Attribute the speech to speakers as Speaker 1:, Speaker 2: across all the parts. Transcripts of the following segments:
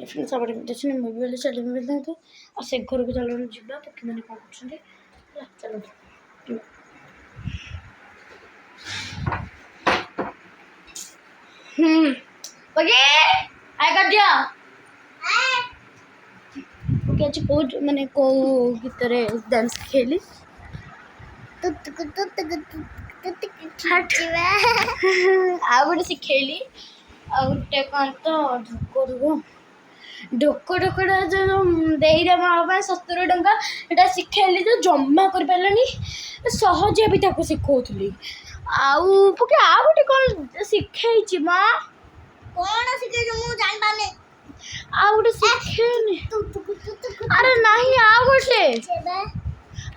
Speaker 1: Friends आप देखिए mobile चल मिलता तो और से घर को चलो जीवा तो कि मैंने कौन कर चलो ओके आई गॉट दिया ओके आज को माने को भितरे डांस खेली आ गोटे शिखेली आ गोटे कौन तो ढोकड़ा जो देईदे माँ 70 टंका यहाँ शिखेली तो जमा कर पारानी सहजिया भी शिखौली आउ गोटे कौन शिखई माँ
Speaker 2: कौन शिखे मु जान पाने
Speaker 1: आ गोटे शिखेनी अरे नहीं आ गोटे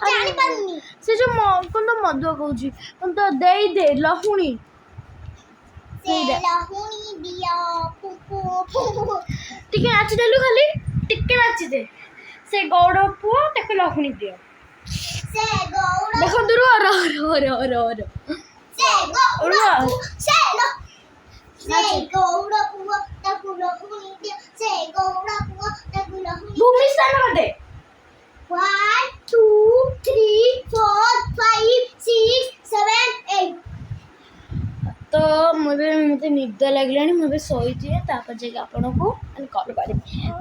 Speaker 2: जानी पानी
Speaker 1: से जो कौन तो मधुआ कहूँ कौन तो दे लहुणी
Speaker 2: लहुणी दिया पुपु
Speaker 1: टिके नाची देलु खाली टिके नाची दे से गौड़ पुआ ताके लहुणी दियो
Speaker 2: से गौड़
Speaker 1: देखो दूर रो
Speaker 2: से गौड़ पुआ ताके लहुणी दियो से गौड़ पुआ ताके लहुणी
Speaker 1: भूमि स्थान मते
Speaker 2: 1 2 3 4 5 6 7 8
Speaker 1: तो मुझे निद लगलानी मुझे सोई थी तापर जे आपन को कॉल कर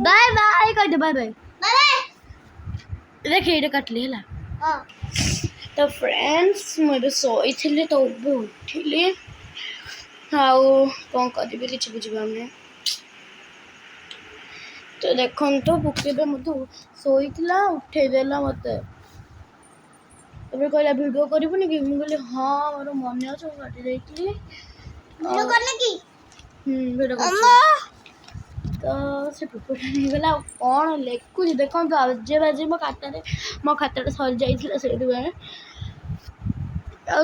Speaker 1: बाय बाय कह दे बाय बाय
Speaker 2: बाय
Speaker 1: देखिए ये काट लिया
Speaker 2: हां
Speaker 1: तो फ्रेंड्स मुझे सोई थी तो उठिली आउ कौन कर किसी बुझे तो देखो तो बुकेबे मत सोई उठे देला मत कहला वीडियो करूनी कि मुझे हाँ मोर मन अच्छे काटी देती
Speaker 2: वीडियो करने की
Speaker 1: वीडियो तो से पुपुटा नहीं गला कौन लिखुच देखो तो आजे बाजे मो खाता सर जाइए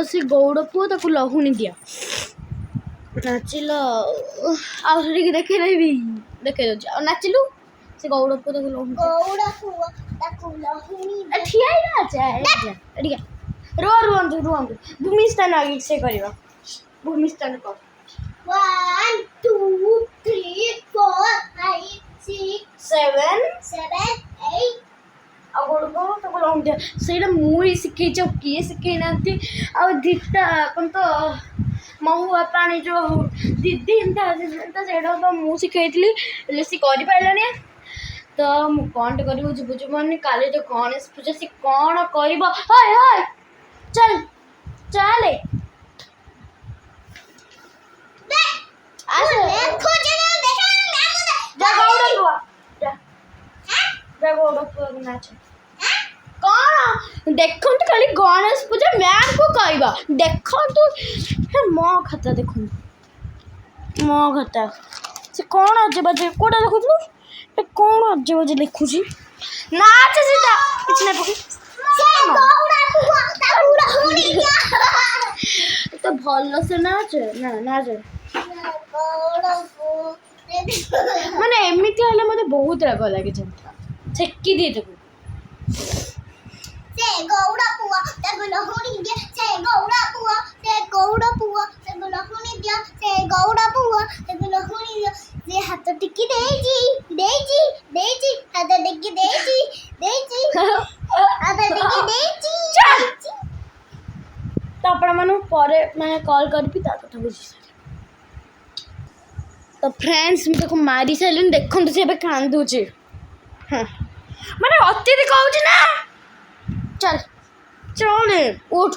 Speaker 1: से गौड़ पुओ ताको लहुणी दिया नाचिल आगे देखे देखे नाचिलु से गौड़ पुओ ताको लहुणी ठिया रुहतु भूमि स्थान आगे से करवा भूमि स्थान कर
Speaker 2: 1 2 3 4 5 6 7 8
Speaker 1: आगो ताको लहुणी दिया से मुई शिखे किए शिखे ना दीटा कौन तो महुआ पानी जो दीदी से मुझे शिखाई सी कर पारानी तो मुझे कौन कर बुझुपानी काली तो गणेश पूजा सी कौन कर चल चल कौन देखु खाली गणेश पूजा मैम को कहवा देखु मो खाता देखु मो खाता से कौन अजे बाजे कोटा देखु कौन अजे बाजे लिखुची नाच सीधा किछ नहीं पकी तो भल से नाच ना नाच माने एमती हेले मते बहुत राग लगे छेकी दिए तक
Speaker 2: से गौड़ा पुआ ताको लहुणी दिया से गौड़ा पुआ से गौड़ा पुआ ताको लहुणी दिया से गौड़ा पुआ ताको लहुणी दिया से हाथ टिकी देजी हाथ टिकी देजी हाथ टिकी देजी
Speaker 1: तो आपण मानु परे माने कॉल करबी ता कथा बुझी तो फ्रेंड्स मुझे को मारी साइलेन देखो से एबे कांदुची हां माने अत्यधिक कहउची ना चल चल उठ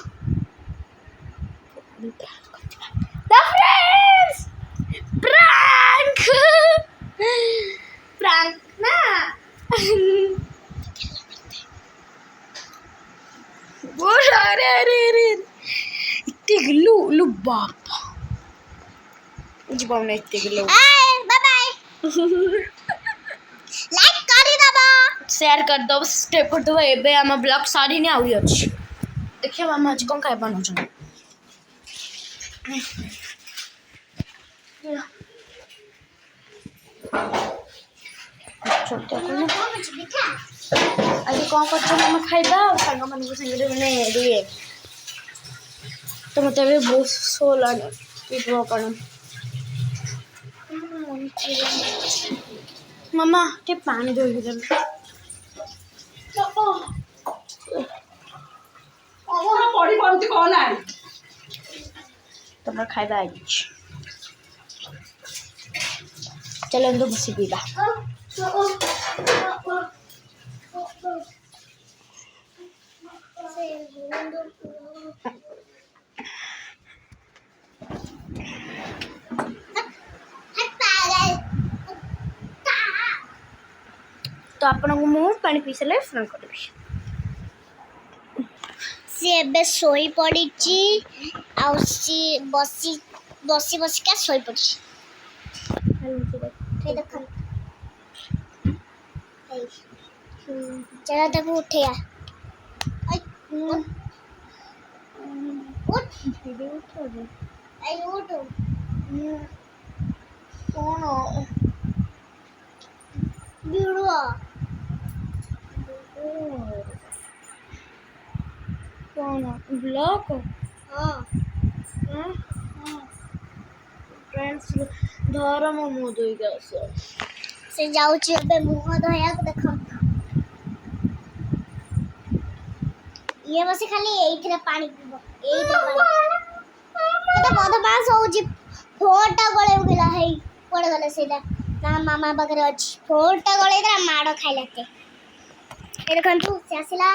Speaker 1: द फ्रेंड्स प्रैंक प्रैंक ना बोल अरे इतने गिल्लू बाप जीवन में इतने गिल्लू
Speaker 2: बाय बाय लाइक कर दबा
Speaker 1: शेयर कर दो सब्सक्राइब कर दो एबे हम ब्लॉग सारी नहीं आउरी अछि देखिए मामा आज कौन खाए बनो छ छोटा को आज कौन कर मामा खाइबा संग मन को संग माने दिए तो मत बहुत सोला ମାମା ଟିକେ ପାଣି ଧୋଇକି ଦେବେ।
Speaker 3: ପଢି ପାରୁଛି କଣ ନାଇଁ
Speaker 1: ତମର ଖାଇବା ହେଇଛି। ଚାଲନ୍ତୁ ବସି ପିଇବା। ତ ଆପଣଙ୍କୁ ମୁଁ ପାଣି ପିଇ ସାରିଲେ ଫୋନ୍ କରିବି।
Speaker 2: सी एबे सोई पड़ी आउ सी बसी बसी बसिका सोई पड़ी देख चला तक उठिया उठ आई उठ
Speaker 1: कौन
Speaker 2: बिड़ुआ
Speaker 1: कौन ब्लॉक
Speaker 2: हाँ
Speaker 1: फ्रेंड्स धर मो मुँह धोइक आस।
Speaker 2: से जाऊची एबे मुंह धोया को देख ये बस खाली एइथरे पानी पीबो एइथरे पानी तो बद पास होउची फोटा गळे गेला हेई पड़े गले सेदा ना मामा बगरे अछि फोटा गळे इधर माडो खाइलाते ए देखंतु से आसिला।